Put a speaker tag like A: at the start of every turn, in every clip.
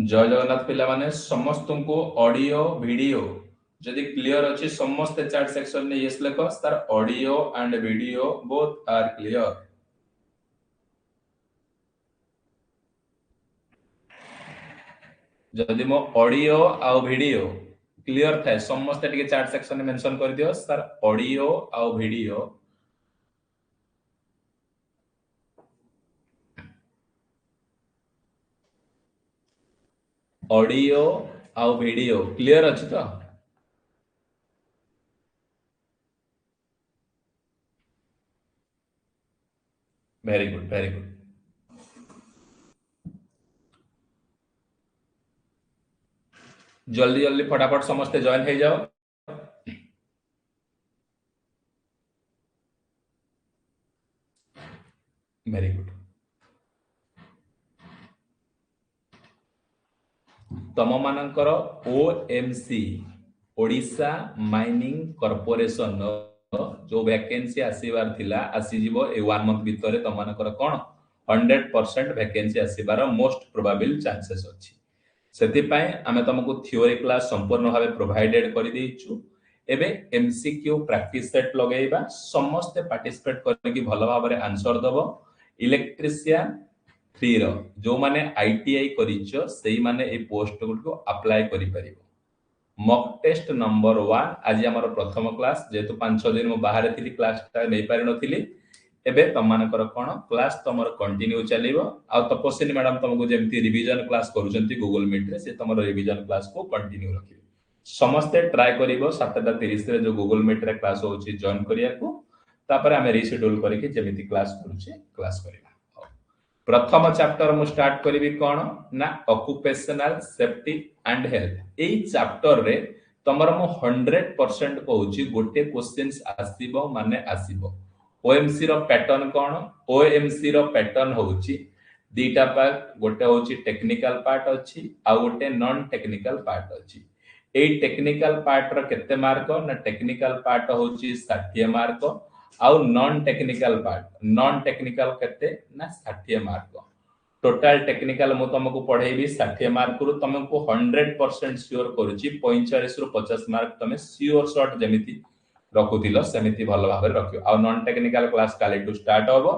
A: जय जगन्नाथ पिला माने समस्त को ऑडियो वीडियो जदि क्लियर अच्छी समस्त चैट सेक्शन में यस लेख तार audio and video both are clear. जदि मो ऑडियो आ वीडियो क्लियर थाए समस्त टिके चैट सेक्शन में मेंशन कर दियो तार ऑडियो आ वीडियो ऑडियो आ वीडियो क्लियर अच्छी तो वेरी गुड वेरी गुड। जल्दी जल्दी फटाफट समस्ते जॉइन हो जाओ। Very good. तम मानकर ओएमसी ओडिशा माइनिंग कॉर्पोरेशन जो वैकेंसी आसीबार थिला आसी जीवो ए 1 मंथ भितर तम मानकर कोन 100% वैकेंसी आसीबार मोस्ट प्रोबेबल चांसेस अछि। सेति पय आमे तुमको थ्योरी क्लास संपूर्ण भाबे प्रोवाइडेड करि देइछु। एबे एमसीक्यू प्रैक्टिस सेट लगेइबा समस्त पार्टिसिपेट करके भलो भाबरे आंसर दबो। इलेक्ट्रिशियन फ्री रो जो माने आईटीआई करिचो सेही माने ए पोस्ट को अप्लाई करि परिबो। मॉक टेस्ट नंबर 1 आज हमर प्रथम क्लास जेतु 5-6 दिन मो बाहर थिली क्लास ता नै पारि नथिली। एबे तम मानकर कोन क्लास तमर कंटिन्यू चलिबो आ तपस्विनी मैडम तुमको जेमती रिवीजन क्लास करूचंती गूगल मीट रे से तमर रिवीजन क्लास को कंटिन्यू रखिबे। समस्ते ट्राई करिवो 7:30 रे जो गूगल मीट रे क्लास होची जॉइन करिया को तापर हमें रीशेड्यूल करके जेमिति क्लास करूचे क्लास करिबा। प्रथम चैप्टर मु स्टार्ट करिवि कोन ना occupational safety and health. AE chapter रे तमर मु 100% कहूची गोटे क्वेश्चंस आसीबो माने आसीबो। ओएमसी रो पैटर्न कोन ओएमसी रो पैटर्न होची दीटा पार्ट गोटे होची टेक्निकल पार्ट अछि आ गोटे नॉन टेक्निकल पार्ट अछि। एई टेक्निकल पार्ट रो केते मार्क ना टेक्निकल पार्ट होची 60 मार्क आउ नॉन टेक्निकल केते ना 60 मार्क। टोटल टेक्निकल मु तुमको पढेबी 60 मार्क रु तुमको 100% श्योर करूची 45 रु 50 मार्क तमे श्योर शॉट जेमिति रखुतिलो सेमिति भलो भाबे रखियो। आ नॉन टेक्निकल क्लास काली टू स्टार्ट होबो।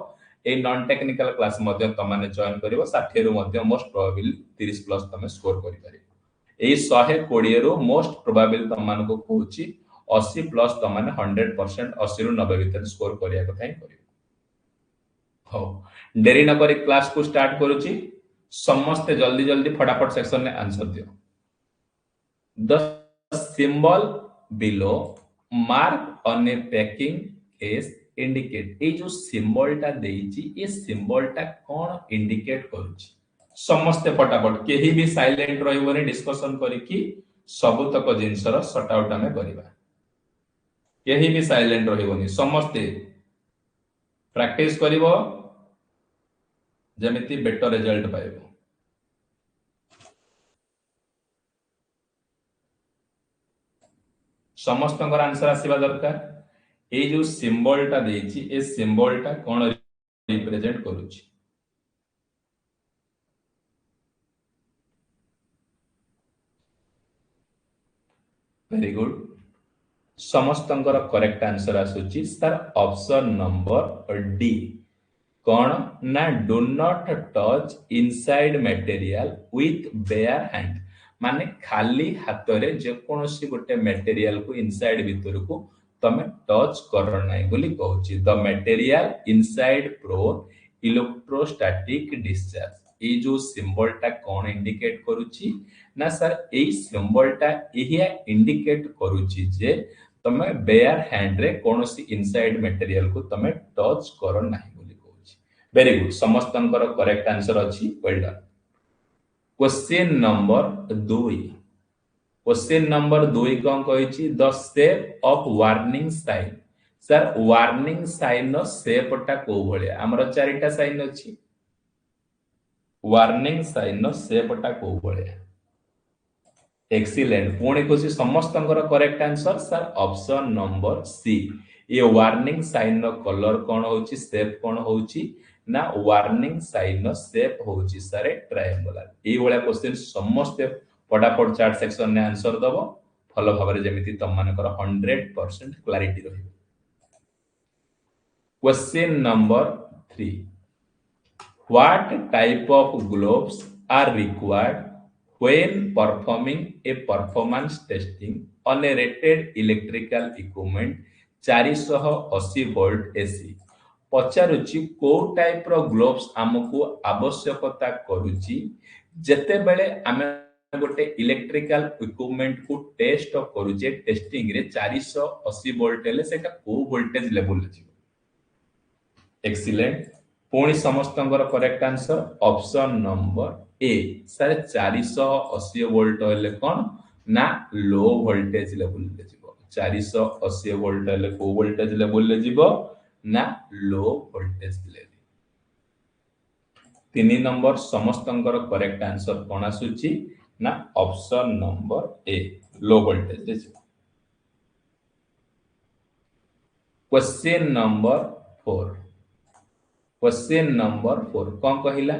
A: ए नॉन टेक्निकल क्लास मध्ये तमाने जॉइन करिवो 60 रु मध्ये मोस्ट प्रोबेबल 30 प्लस तमे स्कोर करि परिबो। ए 120 रु मोस्ट प्रोबेबल तमानको कहूची 80 प्लस तमाने 100% 80 रु 90 भीतर स्कोर करिया कथाई करिवो। हो देरी न करी क्लास को स्टार्ट करूची समस्त जल्दी जल्दी फटाफट सेक्शन में आंसर दियो। The symbol below mark on A packing case indicate a जो सिंबल टा देइची ए सिंबल टा कोन इंडिकेट करूची समस्त फटाफट केही भी साइलेंट रहिबोनी डिस्कशन करिकी सब तक जिंसर सॉर्ट आउट हमें करिबा। केही भी साइलेंट रहिबोनी समस्त प्रैक्टिस करिवो जेमिति बेटर रिजल्ट पाइबो। समस्त आंसर आसीबा दरकार। ए जो सिंबल टा देइची ए सिंबल टा कोन रिप्रेजेंट करूची वेरी गुड। समस्त करेक्ट आंसर आसुची सर ऑप्शन नंबर डी कौन ना do not touch inside material with bare hand माने खाली हाथ रे जे कोनोसी गोटे मटेरियल को इनसाइड भीतर को तमे टच कर नाही बोली कहूची। The material inside prone electrostatic discharge ए जो सिंबल टा कोन इंडिकेट करूची ना सर ए सिंबल टा एहिया इंडिकेट करूची जे तमे बेयर हैंड रे कोनोसी इनसाइड मटेरियल को तमे टच कर नाही बोली कहूची। वेरी गुड समस्त करेक्ट आंसर अछि well done. Question number 2 question number 2 कोन कहिची the shape of warning sign. Sir warning sign नो शेप टा को भलिया हमर चारिटा साइन अछि वार्निंग साइन नो शेप टा को भलिया एक्सीलेंट पुणी खुशी समस्त correct answer sir option number C. ये वार्निंग साइन रो कलर कोन होची शेप कोन होची ना वार्निंग साइन शेप होउची सारे ट्रायंगुलर ए वाला क्वेश्चन समस्त फटाफट चार्ट सेक्शन ने आंसर दबो फल भाबरे जेमिति तम मानकर 100% क्लैरिटी रहिबो। Question number 3 What type of gloves are required when performing a performance testing on a rated electrical equipment 480 volt AC? पचारुची को टाइप रो ग्लोव्स हमकु आवश्यकता करूची जेते बेले आमे गोटे इलेक्ट्रिकल इक्विपमेंट को टेस्ट करूचे टेस्टिंग रे 480 वोल्ट हेले सेटा को वोल्टेज लेवल अछि। एक्सीलेंट पुणी समस्तंकर correct answer option number A सारे 480 वोल्ट हेले कोन ना लो वोल्टेज लेवल ले जिवो 480 वोल्ट हेले को वोल्टेज लेवल ले जिवो ना लो वोल्टेज लेवल। 3 नंबर समस्तंकर करेक्ट आंसर कोन आसुची ना option number A low voltage ले जिवो। क्वेश्चन नंबर 4 Question number 4 कौन कहिला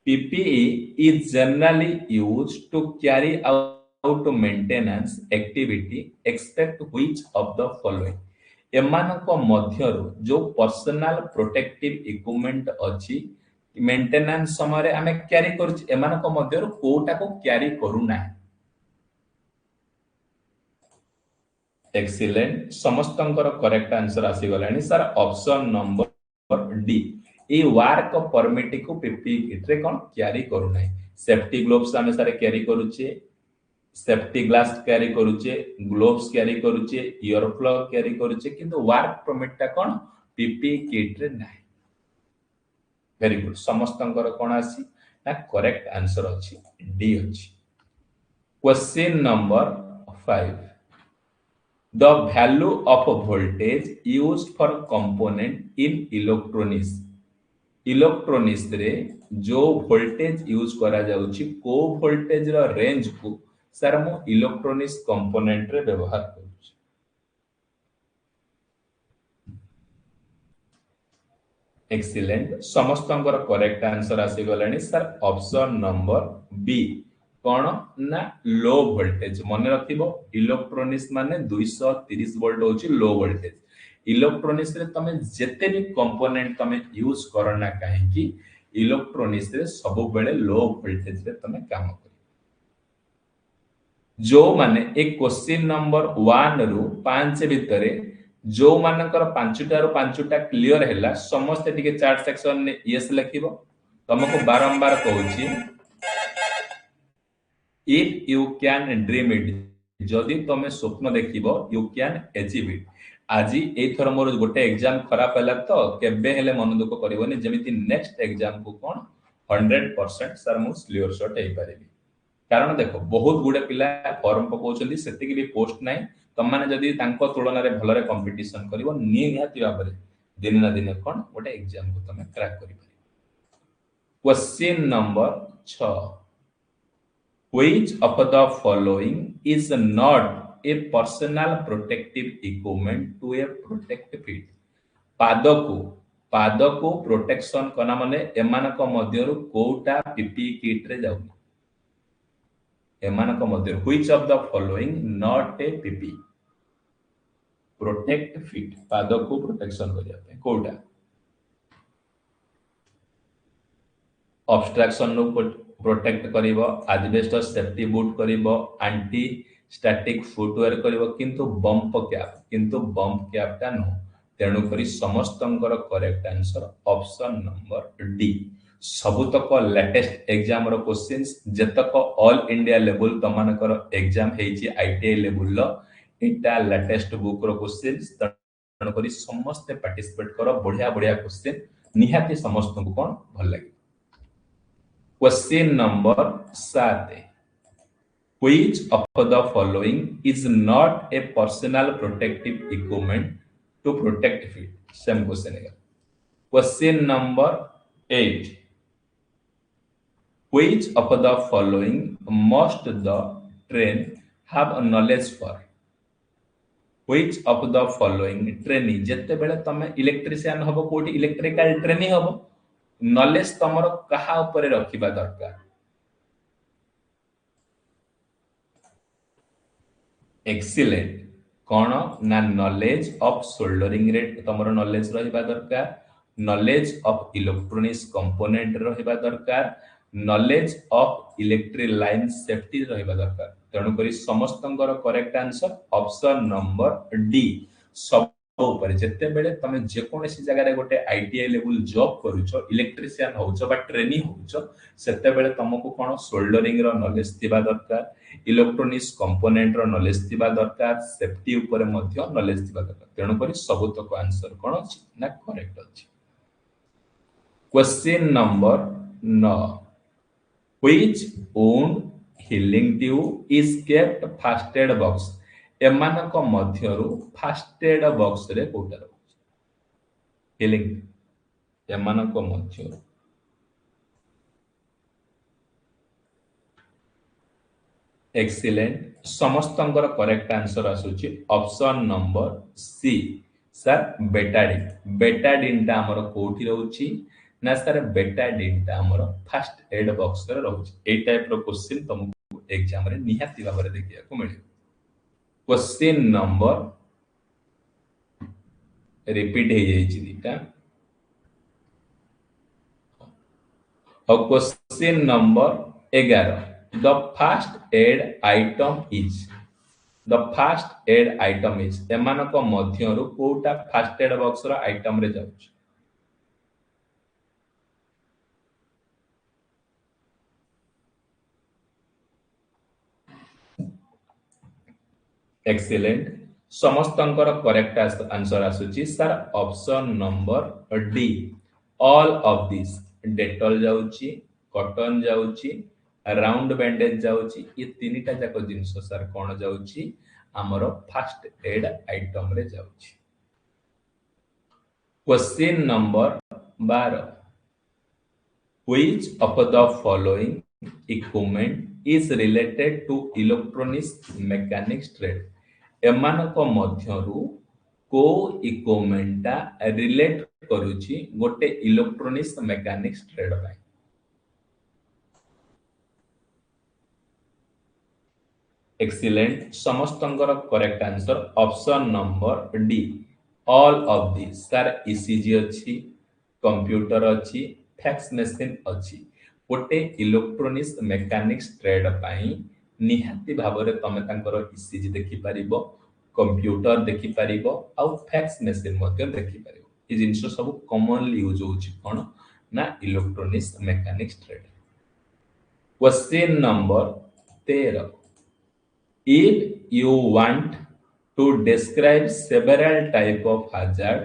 A: PPE is generally used to carry out maintenance activity except which of the following एमानको मध्यरु जो पर्सनल प्रोटेक्टिव इक्विपमेंट अछि मेंटेनेंस समय रे हमें कैरी करू एमानको मध्यरु कोटा को कैरी करू ना। एक्सीलेंट समस्तंकर करेक्ट आंसर आसी गलानी सर ऑप्शन नंबर डी ए वर्क परमिट को पीपीई किट रे कोन कैरी करू नै। सेफ्टी ग्लोव्स हमें सारे कैरी करूचे सेफ्टी ग्लास कैरी करूचे ग्लोव्स कैरी करूचे ईयर प्लग कैरी करूचे किंतु वर्क परमिट ता कोन पीपीई किट रे नै। वेरी गुड समस्तंकर कोन आसी ना करेक्ट आंसर अछि डी अछि। Question number 5 The value of voltage used for component in electronics electronics रे जो वोल्टेज यूज करा जाउची को वोल्टेज रो रेंज को सर मो इलेक्ट्रोनिक्स कंपोनेंट रे व्यवहार करूची। एक्सीलेंट समस्तंकर करेक्ट आंसर आसी गलानी सर ऑप्शन नंबर बी कोन ना लो वोल्टेज मन रखिबो इलेक्ट्रोनिक्स माने 230 वोल्ट होची लो वोल्टेज। इलेक्ट्रोनिक्स रे तमे जेते भी कंपोनेंट तमे यूज करना काहे कि इलेक्ट्रोनिक्स रे सब बेले लो वोल्टेज रे तमे काम करी। जो माने एक क्वेश्चन नंबर 1 रु 5 भितरे जो मानकर 5टा रु 5टा क्लियर हैला समस्त टिके चार्ट सेक्शन ने यस लिखिबो तुमको बारंबार कहूची if you can dream it जदि तमे स्वप्न देखिबो यू कैन अचीव इट। आज एथर मोर गोटे एग्जाम खराब हैला तो केबे हेले मन दुख करबोनी जेमिति नेक्स्ट एग्जाम को कोन 100% सर मु क्लियर शॉट हे पारेबी। कारण देखो बहुत गुडे पिला फॉर्म पकोचंदी सेति भी पोस्ट नाही तम माने जदि तांको तुलना रे भलरे कंपटीशन करिवो निहाती भाबरे दिन ना दिन कोन गोटे एग्जाम को तमे क्रैक करि पारे। Question number 6 Which of the following is not a personal protective equipment to a protect feet? पाद को प्रोटेक्शन कना माने एमानक मध्यरु कोटा पीपी किट रे जाउ एमानक मध्यरु which of the following not a pp protect feet पाद को प्रोटेक्शन करिया पे कोटा ऑब्स्ट्रक्शन नो प्रोटेक्ट करिवो एस्बेस्टस सेफ्टी बूट करिवो एंटी स्टैटिक फुटवेयर करिवो किंतु बम्प कैप ता नो तेणु करी समस्तंकर correct answer option number D सबुतक लेटेस्ट एग्जाम रो क्वेश्चंस जतक ऑल इंडिया लेवल तमानकर एग्जाम हेची आईटीआई लेवल लो एटा लेटेस्ट बुक रो क्वेश्चंस तेणु करी समस्त पार्टिसिपेट करो बढ़िया बढ़िया क्वेश्चन निहाती समस्त को कोन भल लागे। Question number 7 Which of the following is not a personal protective equipment to protect feet? Same question again. Question number 8 Which of the following must the train have a knowledge for? Which of the following training जत्ते बेले तमे electrician हबो कोटी electrical training हबो knowledge तमरो कहा ऊपर रखिबा दरकार एक्सीलेंट कौन ना नॉलेज ऑफ सोल्डरिंग रेट तमरो नॉलेज रहिबा दरकार नॉलेज ऑफ इलेक्ट्रॉनिक्स कंपोनेंट रहिबा दरकार knowledge of electric line safety रहिबा दरकार तेणु करी समस्तंकर correct answer option number D सब ऊपर जेते बेले तमे जे कोनसी जगह रे गोटे आईटीआई लेवल जॉब करूछो इलेक्ट्रिशियन होउछो बा ट्रेनी होउछो सेते बेले तुमको कोन सोल्डरिंग रो नॉलेज थिबा दरकार इलेक्ट्रॉनिक्स कंपोनेंट रो नॉलेज थिबा दरकार सेफ्टी ऊपर मध्ये नॉलेज थिबा दरकार तेणु करी सब तक आंसर कोन अछि ना करेक्ट अछि question number 9 which wound healing tube is kept first aid box एमानक मध्यरु फर्स्ट एड बॉक्स रे कोटा हिलिंग एमानक मध्यरु एक्सीलेंट समस्तंकर करेक्ट आंसर आसुची option number C sir Betadine ता हमर कोठी रहउची ना सर बेटाडिन ता हमर फर्स्ट एड बॉक्स रे रहउची ए टाइप रो क्वेश्चन तुमको एग्जाम रे निहाती भाबरे देखिया को मिले क्वेश्चन नंबर रिपीट हे जाइछि दिटा और question number 11 the first aid item is एमानक मध्यरु कोटा फर्स्ट एड बॉक्स रो आइटम रे जाउछ एक्सीलेंट समस्तंकर करेक्ट आंसर आसुची sir option number D all of this Dettol जाउची कॉटन जाउची राउंड बैंडेज जाउची ये तीनटा जाक जिंस सर कोन जाउची हमरो फर्स्ट एड आइटम रे जाउची question number 12 which of the following equipment is related to electronics mechanics trade एमानक मध्यरु को इक्विपमेंट रिलेट करूची गोटे electronics mechanics trade by excellent समस्तंकर correct answer option number D all of this sir ECG अछि computer अछि fax machine अछि गोटे इलेक्ट्रॉनिक्स मेकानिक्स ट्रेड पाई निहाती भाबरे तमे तांकर ईसीजी देखि परिबो कंप्यूटर देखि परिबो आ फैक्स मशीन मध्ये देखि परिबो ई जिंस सब कॉमनली यूज होछि कोन ना electronics mechanics trade question number 13 if you want to describe several type of hazard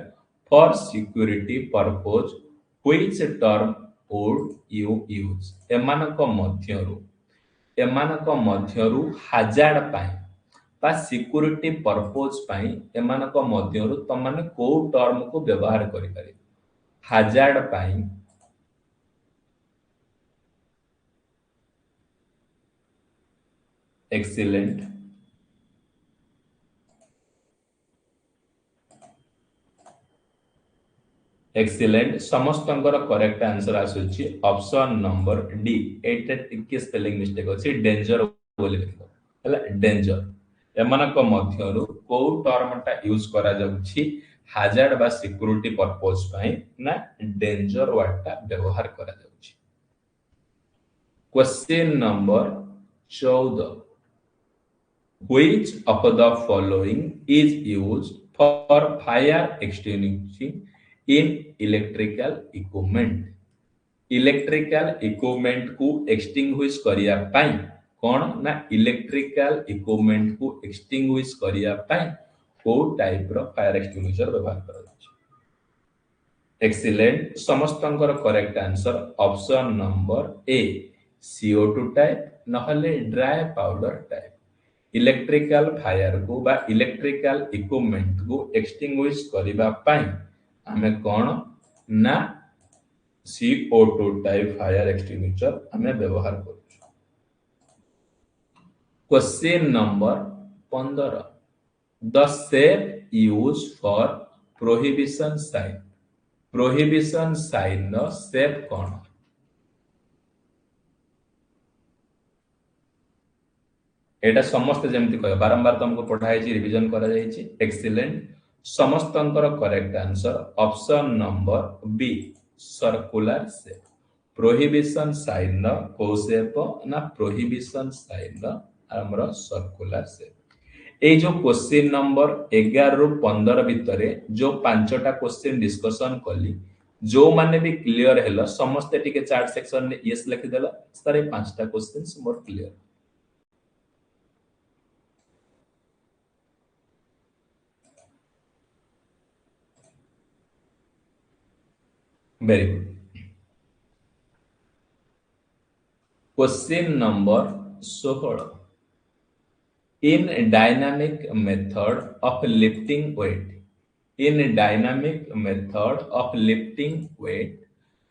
A: for security purpose which term would you use एमानक मध्यरु हाजार्ड पाई बा सिक्योरिटी पर्पस पाई एमानक मध्यरु तमाने को टर्म को व्यवहार करि पारे हाजार्ड पाई एक्सीलेंट एक्सीलेंट समस्तंकर करेक्ट आंसर आसुची ऑप्शन नंबर डी एटा टिके स्पेलिंग मिस्टेक अछि डेंजर बोली लिखो हला डेंजर एमानक मध्यरु को टर्मटा यूज करा जाउची हाजार्ड बा सिक्योरिटी पर्पस पाई ना डेंजर वर्डटा व्यवहार करा जाउची question number 14 which of the following is used for fire extinguishing in electrical equipment को extinguish करिया पाई कोन ना इलेक्ट्रिकल इक्विपमेंट को एक्सटिंग्विश करिया पाई को टाइप रो फायर एक्सटिंग्विशर व्यवहार करा जाय एक्सीलेंट समस्तंकर correct answer option number A CO2 type नहले dry powder type electrical fire को बा इलेक्ट्रिकल इक्विपमेंट को एक्सटिंग्विश करिबा पाई हमें कोन ना CO2 टाइप फायर एक्सटिंग्विशर हमें व्यवहार करू question number 15 the shape used for prohibition sign prohibition sign रो शेप कौन? एटा समस्त जेमति कह बारंबार तुमको पढ़ाई रिवीजन करा जायछि। एक्सीलेंट समस्तंकर correct answer option number B circular shape. Prohibition sign रो को शेप ना प्रोहिबिशन साइन रो हमरो सर्कुलर शेप। ए जो क्वेश्चन नंबर 11 रु 15 भितरे जो पांचटा क्वेश्चन डिस्कशन कली जो माने भी क्लियर हेलो समस्त टिके चार्ट सेक्शन में यस लिखि देला सारे पांचटा क्वेश्चंस मोर clear. Very good. Question number 16 in dynamic method of lifting weight in dynamic method of lifting weight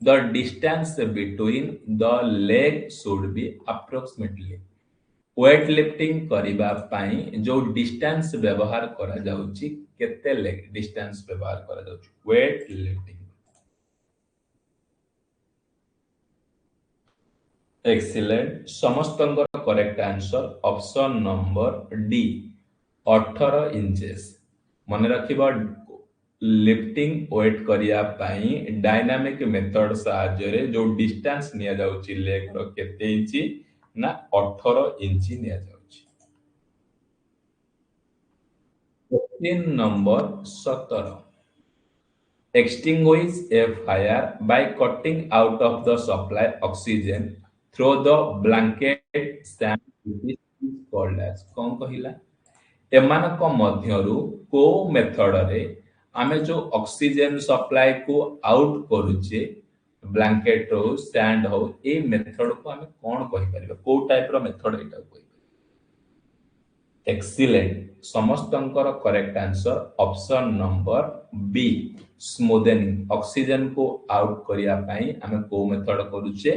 A: the distance between the leg should be approximately weight lifting करिबा पाई जो distance व्यवहार करा जाउची केते लेग डिस्टेंस व्यवहार करा जाउची weight lifting। एक्सीलेंट समस्तंकर correct answer option number D 18 inches. मन रखिबा लिफ्टिंग वेट करिया पाई डायनामिक मेथड सहायता रे जो डिस्टेंस निया जाउची लेग रो केते इंची ना 18 इंची निया जाउची। Question number 17 extinguish a fire by cutting out of the supply oxygen through the blanket stand which is called as कौन कहिला एमानक मध्यरु को मेथड रे आमे जो ऑक्सीजन सप्लाई को आउट करूचे ब्लैंकेट हो स्टैंड हो ए मेथड को आमे कोन कहि परिबा को टाइप रो मेथड एटा कहि। एक्सीलेंट समस्तंकर correct answer option number B smoothening oxygen को आउट करिया पाई आमे को मेथड करूचे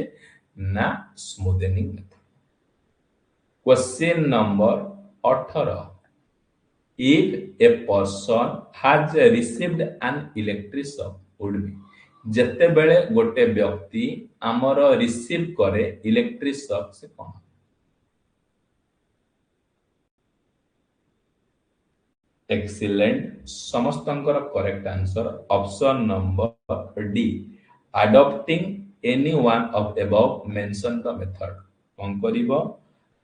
A: ना smoothening method. Question number 18 if a person has received an electric shock would be जते बेले गोटे व्यक्ति हमर रिसीव करे इलेक्ट्रिक शॉक से कोन। एक्सीलेंट समस्तंकर correct answer option number D adopting any one of above mentioned the method कोन करिवो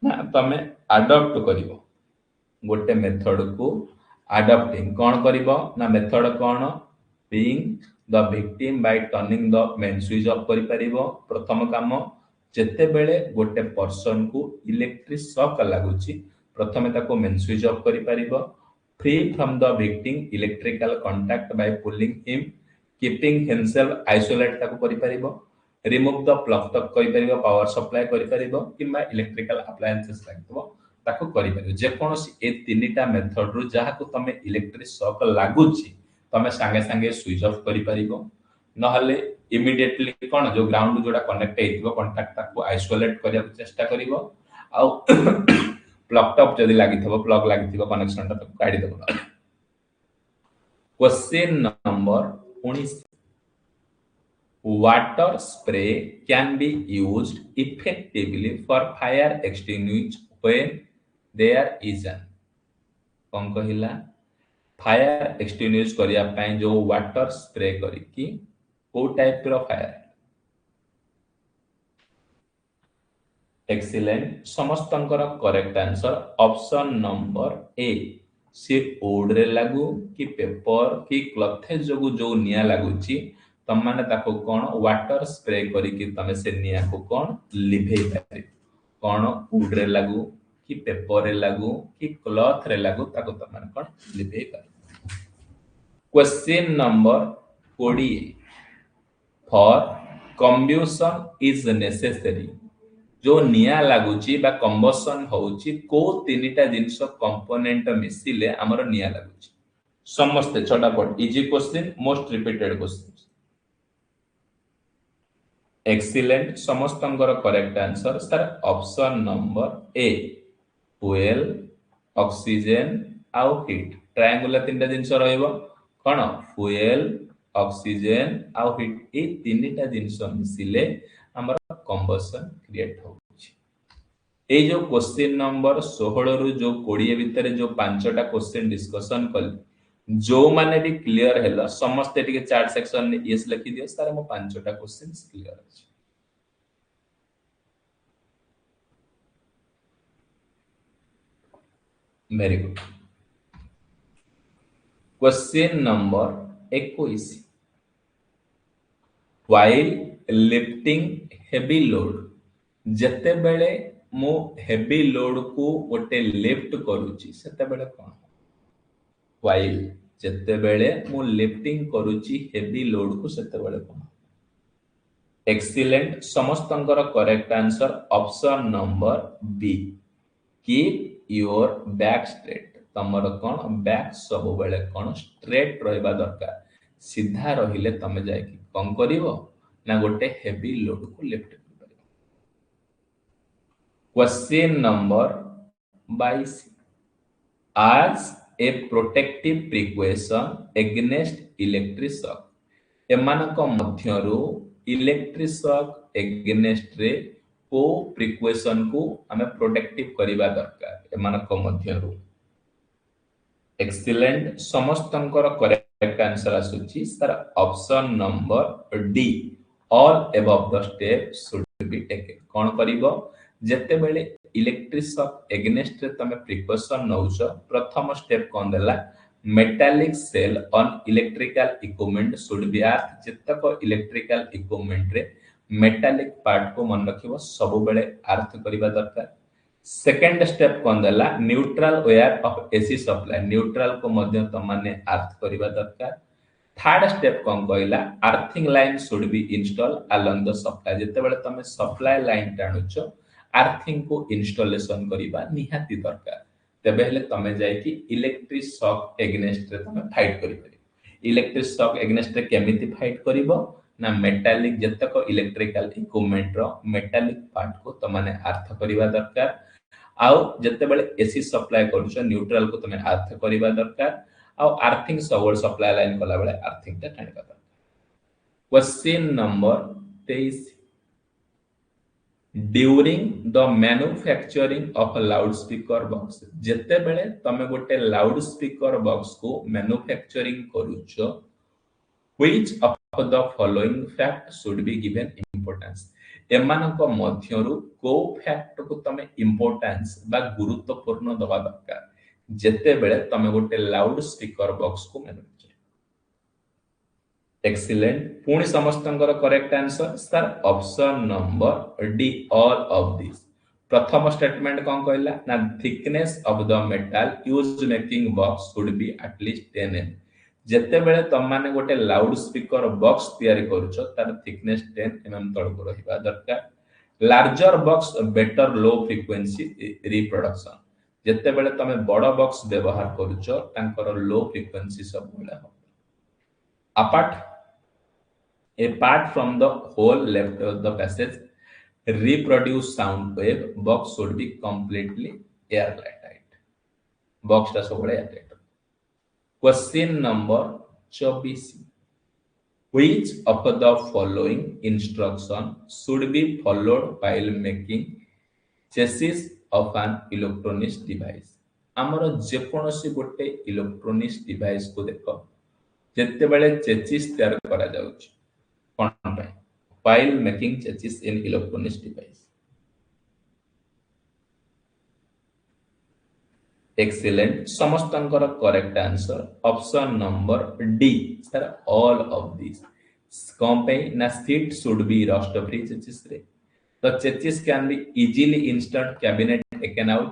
A: ना तमे अडॉप्ट करिवो गोटे मेथड को अडॉप्टिंग कौन करिवो ना मेथड कौन being the victim bye turning the main switch off करि परिवो। प्रथम काम जेते बेले गोटे पर्सन को इलेक्ट्रिक शॉक लागुची प्रथमे ताको मेन स्विच ऑफ करि परिवो free from the victim electrical contact by pulling him keeping himself isolate ताको करि परिवो रिमूव द प्लग तक करि परिवो पावर सप्लाई करि परिवो किबा इलेक्ट्रिकल अप्लायंसेस लागतो ताको करि परिवो जे कोनोसी ए तीनटा मेथड रु जहा को तमे इलेक्ट्रिक शॉक लागुची तमे संगे संगे स्विच ऑफ करि परिवो न हले इमीडिएटली कोन जो ग्राउंड जोडा कनेक्ट हेतिबो कांटेक्ट ताको आइसोलेट करिया चेष्टा करिवो आ प्लग टॉप जदी लागिथबो प्लग लागिथिबो कनेक्शन ता काढी देबो। Question number 19 water spray can be used effectively for fire extinguish when there is an कौन कहिला फायर एक्सटिंग्विश करिया पई जो वाटर स्प्रे करी की को टाइप रो फायर। एक्सीलेंट समस्तंकर correct answer option number A से ओड रे लागू कि पेपर कि क्लॉथ जोगु जो निया लागुची तम माने ताको कोन वाटर स्प्रे करी कि तमे से निया को कोन लिभेई पारे कोन ओड रे लागू कि पेपर रे लागू कि क्लॉथ रे लागू ताको तम माने कोन लिभेई पारे। Question number 20 for combustion is necessary जो निया लागुची बा कंबशन होउची को तीनटा जिंस कंपोनेंट मिसिले हमर निया लागुची समस्त छटापट easy question most repeated question. Excellent समस्तंकर correct answer sir option number A fuel oxygen आउ हीट ट्रायंगुलर तीनटा जिंस रहइबो कोन फ्यूएल ऑक्सीजन आउ हीट ए तीनटा जिनिस मिसिले हमर कंबसन क्रिएट हो। ये जो क्वेश्चन नंबर 16 रु जो 20 भितर जो पांचटा क्वेश्चन डिस्कशन कल जो माने भी क्लियर हेला समस्त टिके चैट सेक्शन में यस लिखि दियो सर मो पांचटा क्वेश्चंस क्लियर अछि। Very good. Question number 21 while lifting heavy load जते बेले मो हेवी लोड को गोटे लिफ्ट करूची सेते बेले कोन व्हाइल जते बेले मो लिफ्टिंग करूची हेवी लोड को सेते बेले कोन। एक्सीलेंट समस्तंकर correct answer option number B keep your back straight तमर कोन बैक सब बेले कोन स्ट्रेट रहबा दरकार सीधा रहिले तमे जाय कि कोन करिवो ना गोटे हेवी लोड को लिफ्ट करिवो। Question number 22 as a protective precaution against electric shock एमानक मध्यरु इलेक्ट्रिक शॉक एगेनेस्ट रे को प्रिकॉशन को हमें प्रोटेक्टिव करिवा दरकार एमानक मध्यरु। एक्सीलेंट समस्तंकर करेक्ट आंसर आसुची sir option number D all above the step should be taken कोन करिवो जते बेले इलेक्ट्रिक शॉक एगेनेस्ट रे तमे प्रिकॉशन नउछ प्रथम स्टेप कोन देला metallic shell on electrical equipment should be earth जितक इलेक्ट्रिकल इक्विपमेंट रे मेटालिक पार्ट को मन रखिबो सब बेले अर्थ करिवा दरकार। सेकंड स्टेप कोन देला neutral wire of AC supply neutral को मध्य तमाने अर्थ करिवा दरकार। थर्ड स्टेप कोन कहला earthing line should be install along the supply जते बेले तमे सप्लाई लाइन टाणुचो अर्थिंग को इंस्टॉलेशन करिवा निहाती दरकार तबे हेले तमे जाय कि इलेक्ट्रिक शॉक एगेनेस्ट रे तमे फाइट करि परिबो। इलेक्ट्रिक शॉक एगेनेस्ट रे केमिति फाइट करिवो ना मेटालिक जतक इलेक्ट्रिकल इक्विपमेंट रो मेटालिक पार्ट को तमाने अर्थ करिवा दरकार आउ जते बेले एसी सप्लाई करूछो न्यूट्रल को तमे अर्थ करिवा दरकार आउ अर्थिंग सबल सप्लाई लाइन कला बेले अर्थिंग ता टाणिबा दरकार। Question number 23 during the manufacturing of a loudspeaker box जते बेले तमे गोटे लाउड स्पीकर बॉक्स को मैन्युफैक्चरिंग करूछो which of the following fact should be given importance एमानक मध्यरु को फैक्ट को तमे इंपोर्टेंस बा गुरुत्वपूर्ण दबा दरकार जते बेले तमे गोटे लाउड स्पीकर बॉक्स को मैन्युफैक्चर। एक्सीलेंट पुणी समस्तंकर correct answer sir option number D all of this. प्रथम स्टेटमेंट कोन कहला ना thickness of the metal used making box should be at least 10 mm जते बेले तम माने गोटे लाउड स्पीकर बॉक्स तयारी करूछो तार थिकनेस 10 mm तळ को रहिबा दरकार। Larger box better low frequency reproduction जते बेले तमे बड़ बॉक्स व्यवहार करूछो तांकर लो फ्रीक्वेंसी सब बेले हो। Apart from the whole left of the passage reproduce sound wave box should be completely airtight box ta sobale airtight। Question number 24 which of the following instruction should be followed while making chassis of an electronic device हमर जे कोनोसी गोटे electronics device को देखो जते बेले chassis तयार करा जाउछ while making changes in electronics device। Excellent समस्तंकर correct answer option number D sir all of this कौन पे ना sheet should be rust free chassis रे the chassis can be easily installed cabinet taken out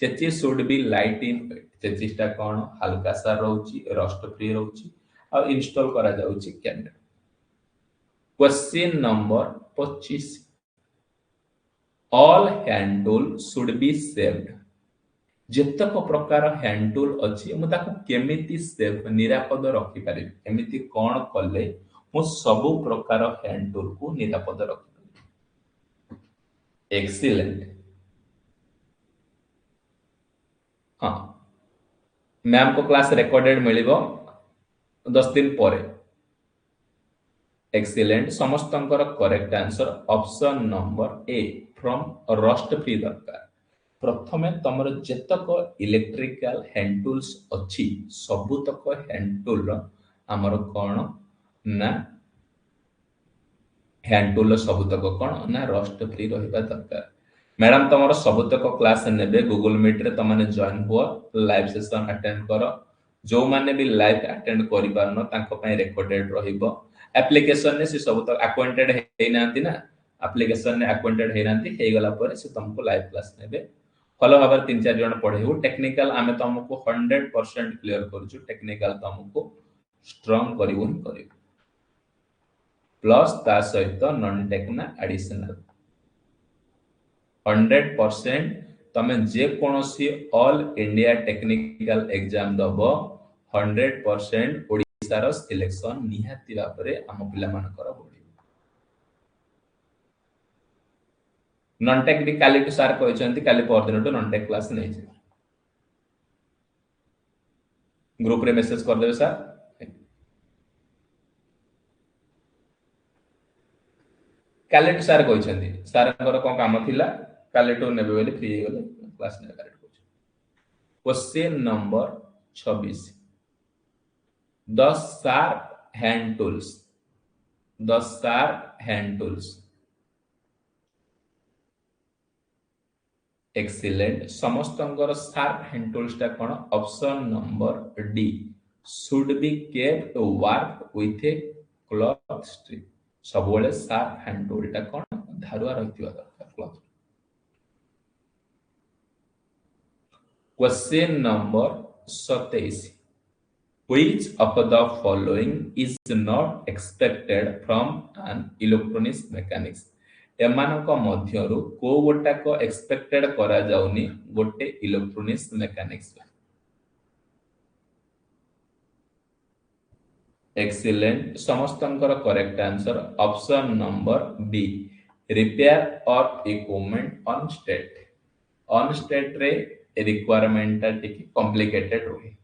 A: chassis should be light in weight chassis ता कोन हल्का सा रहउची rust free रहउची और install करा जाउची cabinet. Question number 25 all hand tool should be saved जतक प्रकार hand tool अछि मु ताको केमिति सेव निरापद रखि पारि एमिति कोन कले मु सब प्रकार हैंड टूल को निरापद रखि पारि। एक्सीलेंट हां मैम को क्लास रिकॉर्डेड मिलिबो 10 दिन परे एक्सीलेंट समस्तंकर correct answer option number A from rust free दरकार प्रथमे तमर जेतक इलेक्ट्रिकल हैंड टूल्स अछि सबुतक हैंड टूल हमर कोन ना हैंड टूल सबुतक कोन ना रस्ट फ्री रहिबा दरकार मैडम तमर सबुतक क्लास नेबे गूगल मीट रे तमने जॉइन हुआ लाइव सेशन अटेंड करो जो माने भी लाइव अटेंड करि पारनो तांको पय रिकॉर्डेड रहिबो एप्लीकेशन ने से सब तो अक्वाइंटेड हे नांती ना एप्लीकेशन ने अक्वाइंटेड हे नांती हे गला पर से तुमको लाइव क्लास नेबे फॉलो हवर 3-4 जन पढेबो टेक्निकल आमे तुमको 100% क्लियर करछु टेक्निकल तुमको स्ट्रांग करिवो ही करिवो प्लस ता सहित नॉन टेक्ना एडिशनल 100% तमे जे कोनोसी ऑल इंडिया टेक्निकल एग्जाम दबो 100% ओडिसा रो सिलेक्शन निहाती भाबरे हम पिला मानकर होडी नॉन टेक भी काली टू सर कहचंती काली पर दिन टू नॉन टेक क्लास नै छै ग्रुप रे मैसेज कर देबे सर काली टू सर कहचंती सर कर कोन काम थिला काली टू नेबे बेले फ्री गेले क्लास ने काली टू question number 26 the sharp hand tools the sharp hand tools excellent समस्तंकर sharp hand tools टा कोन option number D should be kept work with a cloth strip सब बेले sharp hand tool टा कोन धारुआ रहितबा दरकार cloth question number 27 Which of the following is not expected from an electronics mechanics? एमानक मध्यरु को गोटाक एक्सपेक्टेड करा जाउनी गोटे इलेक्ट्रोनिक्स मेकानिक्स एक्सीलेंट समस्तंकर correct answer option number B repair और इक्विपमेंट ऑन स्टेट रे रिक्वायरमेंट टिके कॉम्प्लिकेटेड होई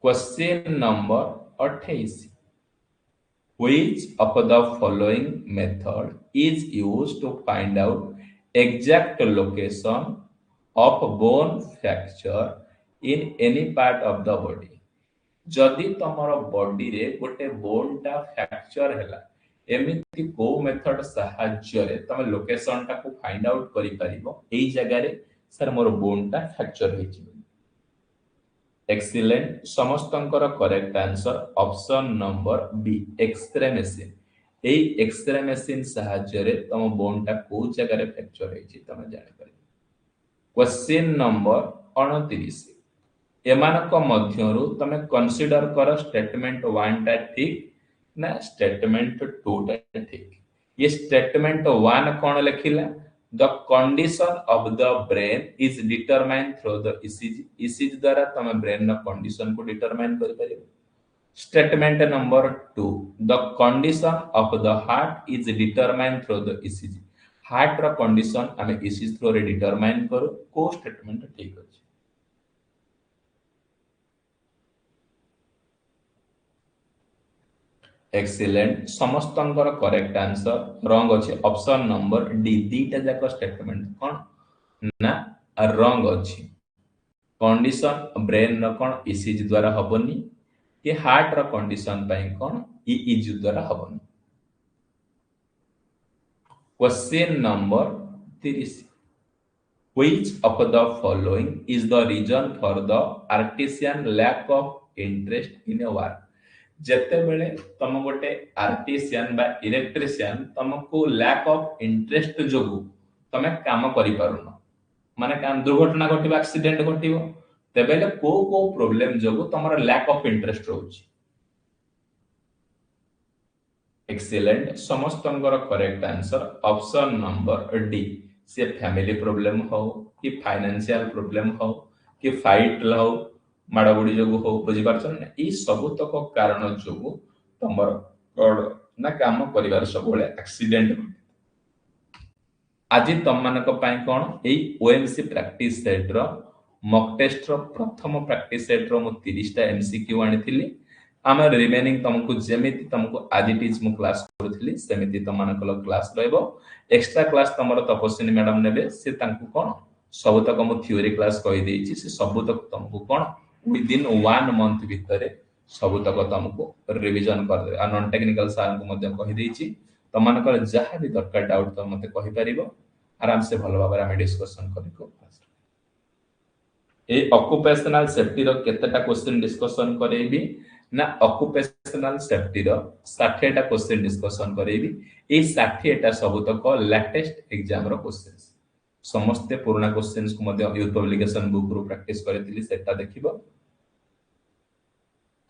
A: question number 28 Which of the following method is used to find out exact location of bone fracture in any part of the body जदि तमरो body रे गोटे bone टा fracture हैला एमिति को मेथड सहाय्य रे तमे लोकेशन टा को फाइंड आउट करि परिबो एई जगह रे सर मोर बोन टा फ्रैक्चर होइछि एक्सीलेंट समस्तंकर correct answer option number B X-ray machine एई एक्सरे मशीन सहाय्य रे तम बोन टा को जगह रे फ्रैक्चर होइछि तमे जानि परिबो क्वेश्चन नंबर 29 एमानक मध्यरु तमे कंसीडर कर स्टेटमेंट 1 टा ठीक ना स्टेटमेंट 2 टा ठीक ये स्टेटमेंट 1 कोन लिखिला the condition of the brain is determined through the ECG द्वारा तमे ब्रेन न कंडीशन को डिटरमाइन करि परिबो statement number 2 the condition of the heart is determined through the ECG heart रो कंडीशन हमें ECG थ्रू रे डिटरमाइन करू को स्टेटमेंट ठीक अछि एक्सीलेंट समस्तंकर करेक्ट आंसर रॉन्ग अछि ऑप्शन नंबर डी दीटा जाक स्टेटमेंट कोन ना रॉन्ग अछि कंडीशन ब्रेन न कोन ईसीजी द्वारा हबनी कि हार्ट रो कंडीशन पई कोन ईईजी द्वारा हबनी question number 30 Which of the following is the reason for the artisan lack of interest in a work जेते बेले तम गोटे आर्टिसियन बा इलेक्ट्रिशियन तमको लैक ऑफ इंटरेस्ट जोगु तमे काम करि पारुनो माने काम दुर्घटना घटिबा एक्सीडेंट घटिबो तेबेले को प्रॉब्लम जोगु तमर लैक ऑफ इंटरेस्ट रहउची एक्सीलेंट समस्तंगर correct answer option number D से फैमिली प्रॉब्लम हो कि फाइनेंशियल प्रॉब्लम हो कि फाइट हो माड़गुड़ी जो हो बुझी पारछन ना ई सबुतक कारण जो तमर कड ना काम परिवार सब बेले एक्सीडेंट आज तम मानक पई कोन एई ओएमसी प्रैक्टिस सेट रो मॉक टेस्ट रो प्रथम प्रैक्टिस सेट रो मु 30 टा एमसीक्यू आनिथिली आम रिमेनिंग तुमको जेमिति तुमको आज इट इज मु क्लास करथली सेमिति तमानकल क्लास रहबो एक्स्ट्रा क्लास तमरो तपस्विनी मैडम नेबे से तांको कोन सब तक मु थ्योरी क्लास कहि देछि से सब तक तुमको कोन विद इन 1 मंथ भितरे सब तक तुमको रिवीजन कर दे आ नॉन टेक्निकल सर को मध्य कहि देछि तमानकर जहा भी दरकार डाउट तो मते कहि परिबो आराम से भलो भाबरे हम डिस्कशन करिको ए ऑक्युपेशनल सेफ्टी रो केतेटा क्वेश्चन डिस्कशन करेबी ना ऑक्युपेशनल सेफ्टी रो 60 टा क्वेश्चन डिस्कशन करेबी ए 60 टा सब तक लेटेस्ट एग्जाम रो क्वेश्चंस समस्त पुराना क्वेश्चंस को मध्य यूथ पब्लिकेशन बुक रो प्रैक्टिस करथिली सेटा देखिबो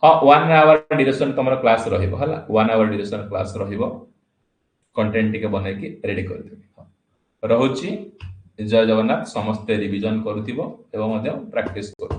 A: हां 1 आवर ड्यूरेशन तमरो क्लास रहिबो हला 1 आवर ड्यूरेशन क्लास रहिबो कंटेंट टिके बनै कि रेडी कर देबी रहुची जय जगन्नाथ समस्त रिवीजन करूथिबो एवं मध्य प्रैक्टिस करू